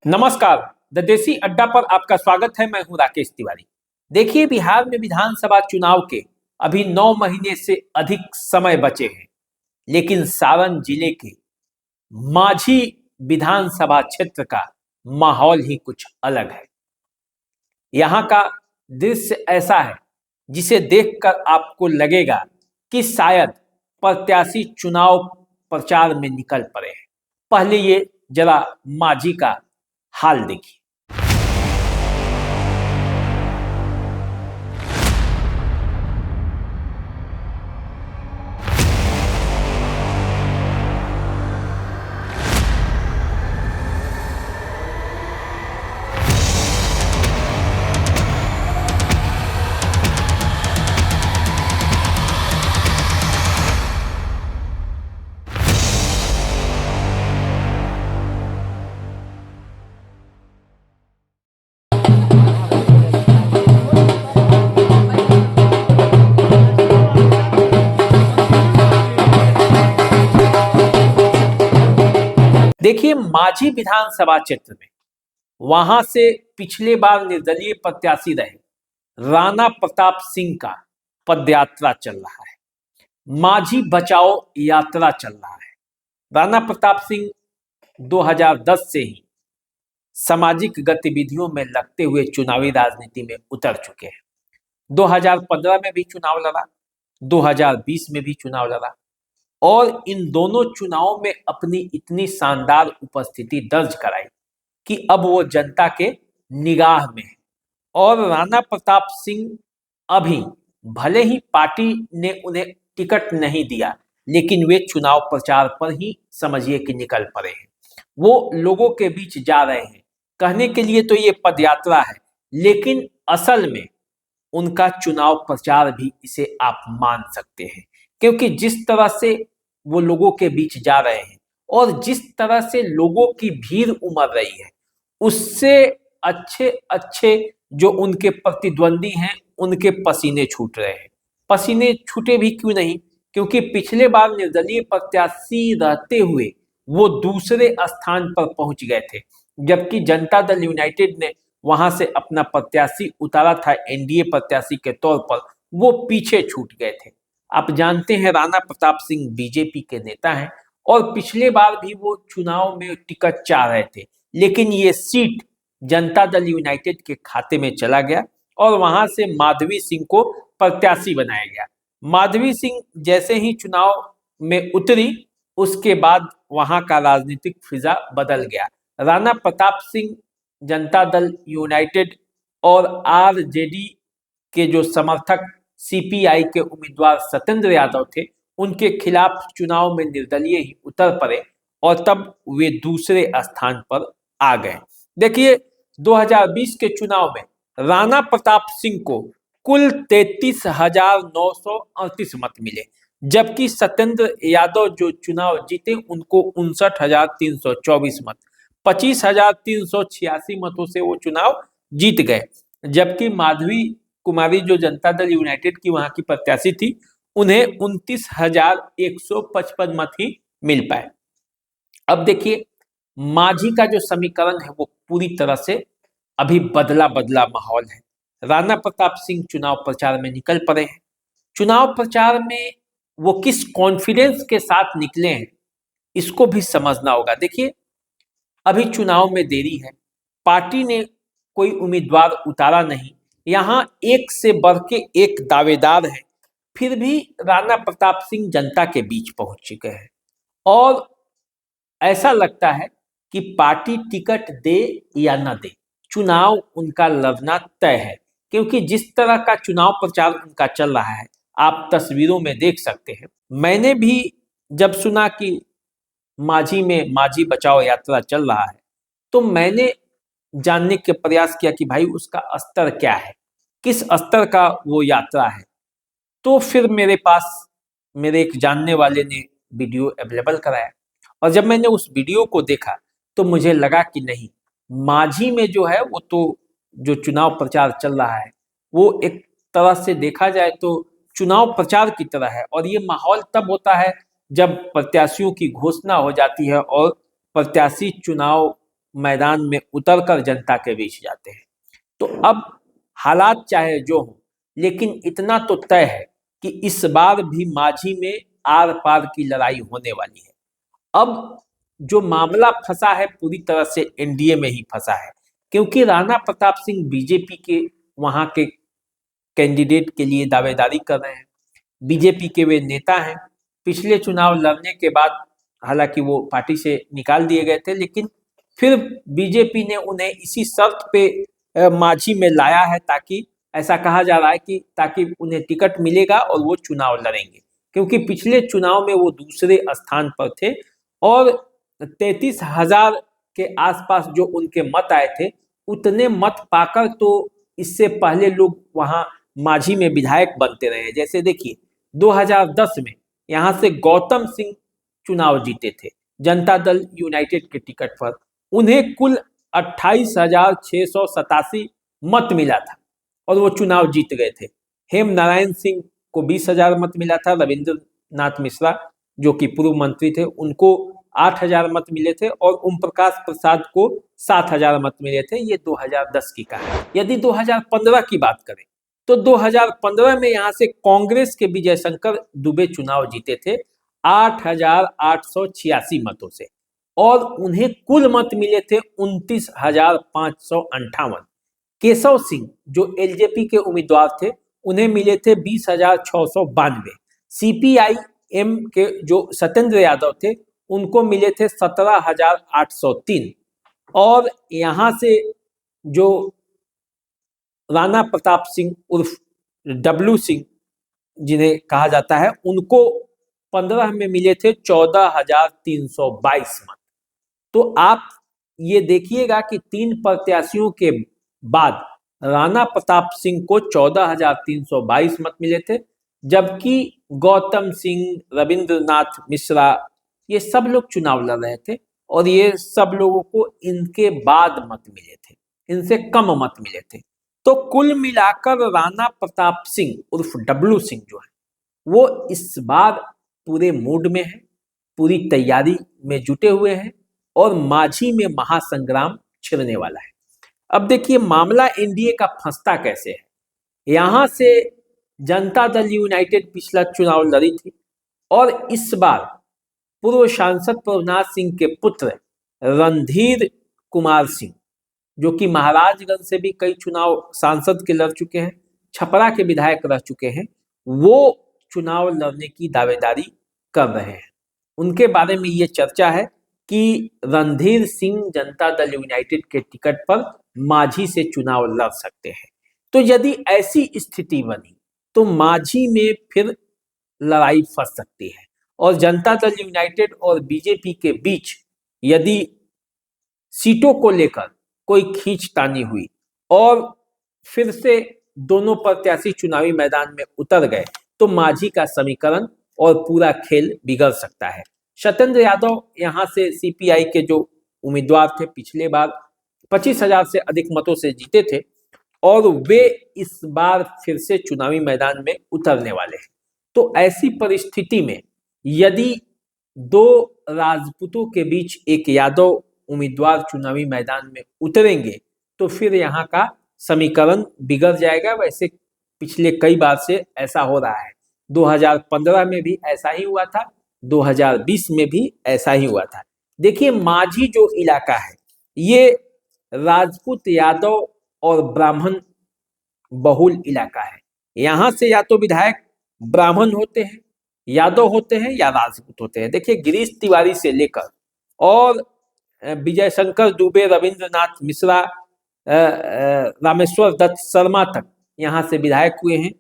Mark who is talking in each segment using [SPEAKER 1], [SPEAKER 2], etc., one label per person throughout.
[SPEAKER 1] नमस्कार। द देसी अड्डा पर आपका स्वागत है। मैं हूं राकेश तिवारी। देखिए, बिहार में विधानसभा चुनाव के अभी 9 महीने से अधिक समय बचे हैं, लेकिन सारण जिले के माझी विधानसभा क्षेत्र का माहौल ही कुछ अलग है। यहाँ का दृश्य ऐसा है जिसे देखकर आपको लगेगा कि शायद प्रत्याशी चुनाव प्रचार में निकल पड़े हैं। पहले ये जरा माझी का हाल देखिए। देखिए, माझी विधानसभा क्षेत्र में वहां से पिछले बार निर्दलीय प्रत्याशी रहे राणा प्रताप सिंह का पदयात्रा चल रहा है। माझी बचाओ यात्रा चल रहा है। राणा प्रताप सिंह 2010 से ही सामाजिक गतिविधियों में लगते हुए चुनावी राजनीति में उतर चुके हैं। 2015 में भी चुनाव लड़ा, 2020 में भी चुनाव लड़ा और इन दोनों चुनावों में अपनी इतनी शानदार उपस्थिति दर्ज कराई कि अब वो जनता के निगाह में है। और राणा प्रताप सिंह अभी भले ही पार्टी ने उन्हें टिकट नहीं दिया, लेकिन वे चुनाव प्रचार पर ही समझिए कि निकल पड़े हैं। वो लोगों के बीच जा रहे हैं। कहने के लिए तो ये पदयात्रा है, लेकिन असल में उनका चुनाव प्रचार भी इसे आप मान सकते हैं, क्योंकि जिस तरह से वो लोगों के बीच जा रहे हैं और जिस तरह से लोगों की भीड़ उमड़ रही है, उससे अच्छे अच्छे जो उनके प्रतिद्वंदी हैं उनके पसीने छूट रहे हैं। पसीने छूटे भी क्यों नहीं, क्योंकि पिछले बार निर्दलीय प्रत्याशी रहते हुए वो दूसरे स्थान पर पहुंच गए थे, जबकि जनता दल यूनाइटेड ने वहां से अपना प्रत्याशी उतारा था एनडीए प्रत्याशी के तौर पर, वो पीछे छूट गए थे। आप जानते हैं राणा प्रताप सिंह बीजेपी के नेता हैं और पिछले बार भी वो चुनाव में टिकट चाह रहे थे, लेकिन ये सीट जनता दल यूनाइटेड के खाते में चला गया और वहां से माधवी सिंह को प्रत्याशी बनाया गया। माधवी सिंह जैसे ही चुनाव में उतरी, उसके बाद वहां का राजनीतिक फिजा बदल गया। राणा प्रताप सिंह जनता दल यूनाइटेड और आरजेडी के जो समर्थक सीपीआई के उम्मीदवार सत्येंद्र यादव थे, उनके खिलाफ चुनाव में निर्दलीय ही उतर पड़े और तब वे दूसरे स्थान पर आ गए। देखिए, 2020 के चुनाव में राणा प्रताप सिंह को कुल 33,938 मत मिले, जबकि सत्येंद्र यादव जो चुनाव जीते उनको 59,324 मत, 25,386 मतों से वो चुनाव जीत गए। जबकि माधवी कुमारी जो जनता दल यूनाइटेड की वहां की प्रत्याशी थी, उन्हें 29,155 मत ही मिल पाए। अब देखिए, माझी का जो समीकरण है वो पूरी तरह से अभी बदला बदला माहौल है। राणा प्रताप सिंह चुनाव प्रचार में निकल पड़े हैं। चुनाव प्रचार में वो किस कॉन्फिडेंस के साथ निकले हैं, इसको भी समझना होगा। देखिए, अभी चुनाव में देरी है, पार्टी ने कोई उम्मीदवार उतारा नहीं, यहाँ एक से बढ़ के एक दावेदार है, फिर भी राणा प्रताप सिंह जनता के बीच पहुंच चुके हैं और ऐसा लगता है कि पार्टी टिकट दे या न दे, चुनाव उनका लड़ना तय है। क्योंकि जिस तरह का चुनाव प्रचार उनका चल रहा है, आप तस्वीरों में देख सकते हैं। मैंने भी जब सुना कि माझी में माझी बचाओ यात्रा चल रहा है, तो मैंने जानने के प्रयास किया कि भाई उसका स्तर क्या है, किस स्तर का वो यात्रा है। तो फिर मेरे पास मेरे एक जानने वाले ने वीडियो अवेलेबल कराया और जब मैंने उस वीडियो को देखा तो मुझे लगा कि नहीं, माझी में जो है वो तो जो चुनाव प्रचार चल रहा है वो एक तरह से देखा जाए तो चुनाव प्रचार की तरह है। और ये माहौल तब होता है जब प्रत्याशियों की घोषणा हो जाती है और प्रत्याशी चुनाव मैदान में उतरकर जनता के बीच जाते हैं। तो अब हालात चाहे जो हो, लेकिन इतना तो तय है कि इस बार भी मांझी में आर पार की लड़ाई होने वाली है। अब जो मामला फंसा है पूरी तरह से एनडीए में ही फंसा है, क्योंकि राणा प्रताप सिंह बीजेपी के वहां के कैंडिडेट के लिए दावेदारी कर रहे हैं। बीजेपी के वे नेता हैं। पिछले चुनाव लड़ने के बाद हालांकि वो पार्टी से निकाल दिए गए थे, लेकिन फिर बीजेपी ने उन्हें इसी शर्त पे मांझी में लाया है, ताकि ऐसा कहा जा रहा है कि ताकि उन्हें टिकट मिलेगा और वो चुनाव लड़ेंगे, क्योंकि पिछले चुनाव में वो दूसरे स्थान पर थे और 33,000 के आसपास जो उनके मत आए थे, उतने मत पाकर तो इससे पहले लोग वहां मांझी में विधायक बनते रहे। जैसे देखिए 2010 में यहाँ से गौतम सिंह चुनाव जीते थे जनता दल यूनाइटेड के टिकट पर। उन्हें कुल 28,687 मत मिला था और वो चुनाव जीत गए थे। हेम नारायण सिंह को 20,000 मत मिला था। रविंद्र नाथ मिश्रा जो कि पूर्व मंत्री थे, उनको 8,000 मत मिले थे और ओम प्रकाश प्रसाद को 7,000 मत मिले थे। ये 2010 की कहानी। यदि 2015 की बात करें तो 2015 में यहाँ से कांग्रेस के विजय शंकर दुबे चुनाव जीते थे 8,886 मतों से और उन्हें कुल मत मिले थे 29,558। केशव सिंह जो एलजेपी के उम्मीदवार थे, उन्हें मिले थे 20,692। सीपीआई एम के जो सत्येंद्र यादव थे, उनको मिले थे 17,803 और यहाँ से जो राणा प्रताप सिंह उर्फ डब्लू सिंह जिन्हें कहा जाता है, उनको 15 में मिले थे 14,322 मत। तो आप ये देखिएगा कि 3 प्रत्याशियों के बाद राणा प्रताप सिंह को 14,322 मत मिले थे, जबकि गौतम सिंह, रविंद्रनाथ मिश्रा ये सब लोग चुनाव लड़ रहे थे और ये सब लोगों को इनके बाद मत मिले थे, इनसे कम मत मिले थे। तो कुल मिलाकर राणा प्रताप सिंह उर्फ डब्लू सिंह जो है वो इस बार पूरे मूड में है, पूरी तैयारी में जुटे हुए हैं और मांझी में महासंग्राम छिड़ने वाला है। अब देखिए मामला एनडीए का फंसता कैसे है। यहां से जनता दल यूनाइटेड पिछला चुनाव लड़ी थी और इस बार पूर्व सांसद प्रभुनाथ सिंह के पुत्र रणधीर कुमार सिंह जो कि महाराजगंज से भी कई चुनाव सांसद के लड़ चुके हैं, छपरा के विधायक रह चुके हैं, वो चुनाव लड़ने की दावेदारी कर रहे हैं। उनके बारे में ये चर्चा है कि रणधीर सिंह जनता दल यूनाइटेड के टिकट पर मांझी से चुनाव लड़ सकते हैं। तो यदि ऐसी स्थिति बनी तो मांझी में फिर लड़ाई फंस सकती है और जनता दल यूनाइटेड और बीजेपी के बीच यदि सीटों को लेकर कोई खींचतानी हुई और फिर से दोनों प्रत्याशी चुनावी मैदान में उतर गए तो मांझी का समीकरण और पूरा खेल बिगड़ सकता है। सत्येंद्र यादव यहाँ से सीपीआई के जो उम्मीदवार थे, पिछले बार 25,000 से अधिक मतों से जीते थे और वे इस बार फिर से चुनावी मैदान में उतरने वाले हैं। तो ऐसी परिस्थिति में यदि दो राजपूतों के बीच एक यादव उम्मीदवार चुनावी मैदान में उतरेंगे तो फिर यहाँ का समीकरण बिगड़ जाएगा। वैसे पिछले कई बार से ऐसा हो रहा है, 2015 में भी ऐसा ही हुआ था, 2020 में भी ऐसा ही हुआ था। देखिए मांझी जो इलाका है ये राजपूत, यादव और ब्राह्मण बहुल इलाका है। यहाँ से या तो विधायक ब्राह्मण होते हैं, यादव होते हैं या राजपूत होते हैं। देखिए गिरीश तिवारी से लेकर और विजय शंकर दुबे, रविंद्रनाथ मिश्रा, रामेश्वर दत्त शर्मा तक यहाँ से विधायक हुए हैं।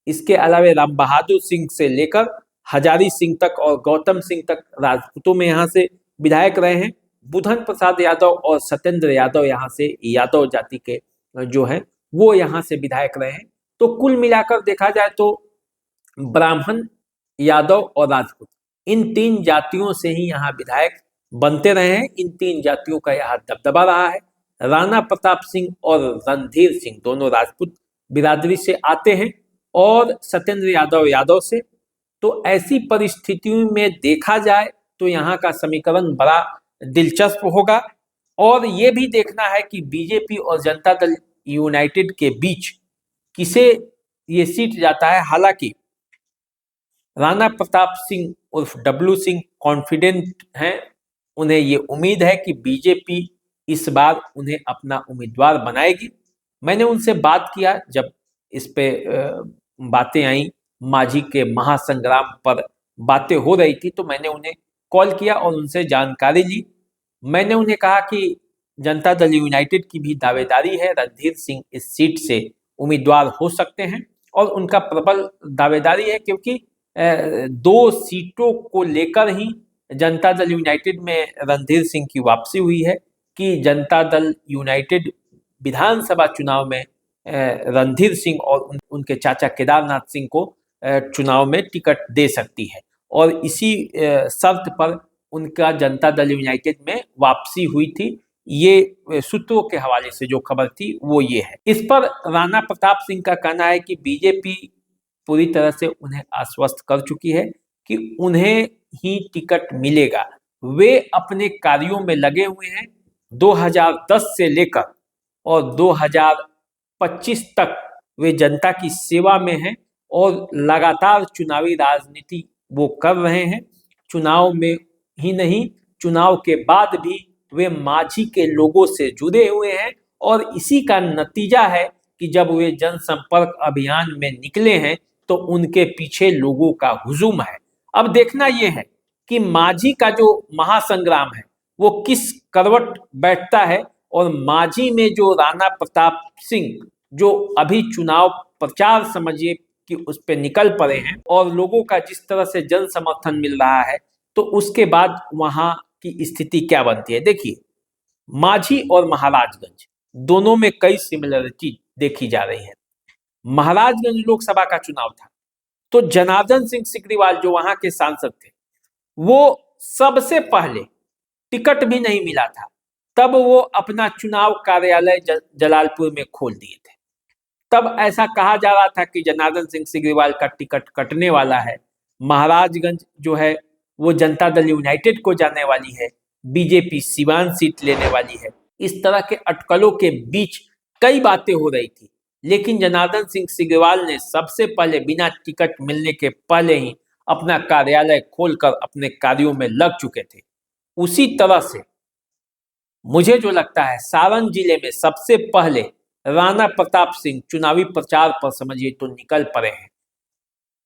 [SPEAKER 1] इसके अलावा राम बहादुर सिंह से लेकर हजारी सिंह तक और गौतम सिंह तक राजपूतों में यहाँ से विधायक रहे हैं। बुधन प्रसाद यादव और सत्येंद्र यादव यहाँ से यादव जाति के जो है वो यहाँ से विधायक रहे हैं। तो कुल मिलाकर देखा जाए तो ब्राह्मण, यादव और राजपूत इन 3 जातियों से ही यहाँ विधायक बनते रहे हैं। इन 3 जातियों का यहाँ दबदबा रहा है। राणा प्रताप सिंह और रणधीर सिंह दोनों राजपूत बिरादरी से आते हैं और सत्येंद्र यादव यादव से। तो ऐसी परिस्थितियों में देखा जाए तो यहाँ का समीकरण बड़ा दिलचस्प होगा और ये भी देखना है कि बीजेपी और जनता दल यूनाइटेड के बीच किसे ये सीट जाता है। हालांकि राणा प्रताप सिंह उर्फ डब्लू सिंह कॉन्फिडेंट हैं, उन्हें ये उम्मीद है कि बीजेपी इस बार उन्हें अपना उम्मीदवार बनाएगी। मैंने उनसे बात किया जब इस पे बातें आई, मांझी के महासंग्राम पर बातें हो रही थी, तो मैंने उन्हें कॉल किया और उनसे जानकारी ली। मैंने उन्हें कहा कि जनता दल यूनाइटेड की भी दावेदारी है, रणधीर सिंह इस सीट से उम्मीदवार हो सकते हैं और उनका प्रबल दावेदारी है, क्योंकि 2 सीटों को लेकर ही जनता दल यूनाइटेड में रणधीर सिंह की वापसी हुई है कि जनता दल यूनाइटेड विधानसभा चुनाव में रणधीर सिंह और उनके चाचा केदारनाथ सिंह को चुनाव में टिकट दे सकती है और इसी शर्त पर उनका जनता दल यूनाइटेड में वापसी हुई थी। ये सूत्रों के हवाले से जो खबर थी वो ये है। इस पर राणा प्रताप सिंह का कहना है कि बीजेपी पूरी तरह से उन्हें आश्वस्त कर चुकी है कि उन्हें ही टिकट मिलेगा। वे अपने कार्यों में लगे हुए हैं। 2010 से लेकर और 2025 तक वे जनता की सेवा में हैं और लगातार चुनावी राजनीति वो कर रहे हैं। चुनाव में ही नहीं, चुनाव के बाद भी वे मांझी के लोगों से जुड़े हुए हैं और इसी का नतीजा है कि जब वे जनसंपर्क अभियान में निकले हैं तो उनके पीछे लोगों का हुजूम है। अब देखना यह है कि मांझी का जो महासंग्राम है वो किस करवट बैठता है और मांझी में जो राणा प्रताप सिंह जो अभी चुनाव प्रचार समझिए कि उस पर निकल पड़े हैं और लोगों का जिस तरह से जन समर्थन मिल रहा है, तो उसके बाद वहां की स्थिति क्या बनती है। देखिए, मांझी और महाराजगंज दोनों में कई सिमिलरिटी देखी जा रही है। महाराजगंज लोकसभा का चुनाव था तो जनार्दन सिंह सिग्रीवाल जो वहां के सांसद थे, वो सबसे पहले टिकट भी नहीं मिला था, तब वो अपना चुनाव कार्यालय जलालपुर में खोल दिए थे। तब ऐसा कहा जा रहा था कि जनार्दन सिंह सिग्रीवाल का टिकट कटने वाला है, महाराजगंज जो है वो जनता दल यूनाइटेड को जाने वाली है, बीजेपी सिवान सीट लेने वाली है। इस तरह के अटकलों के बीच कई बातें हो रही थी, लेकिन जनार्दन सिंह सिग्रीवाल ने सबसे पहले बिना टिकट मिलने के पहले ही अपना कार्यालय खोलकर अपने कार्यों में लग चुके थे। उसी तरह से मुझे जो लगता है सारण जिले में सबसे पहले राणा प्रताप सिंह चुनावी प्रचार पर समझिए तो निकल पड़े हैं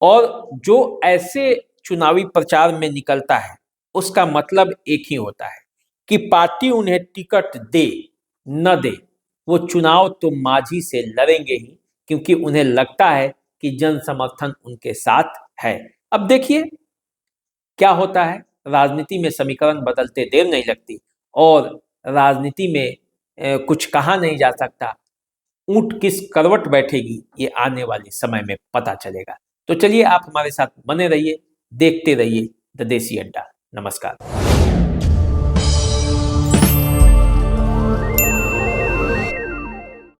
[SPEAKER 1] और जो ऐसे चुनावी प्रचार में निकलता है उसका मतलब एक ही होता है कि पार्टी उन्हें टिकट दे न दे, वो चुनाव तो मांझी से लड़ेंगे ही, क्योंकि उन्हें लगता है कि जन समर्थन उनके साथ है। अब देखिए क्या होता है, राजनीति में समीकरण बदलते देर नहीं लगती और राजनीति में कुछ कहा नहीं जा सकता। ऊंट किस करवट बैठेगी ये आने वाले समय में पता चलेगा। तो चलिए आप हमारे साथ बने रहिए, देखते रहिए द देसी अड्डा। नमस्कार।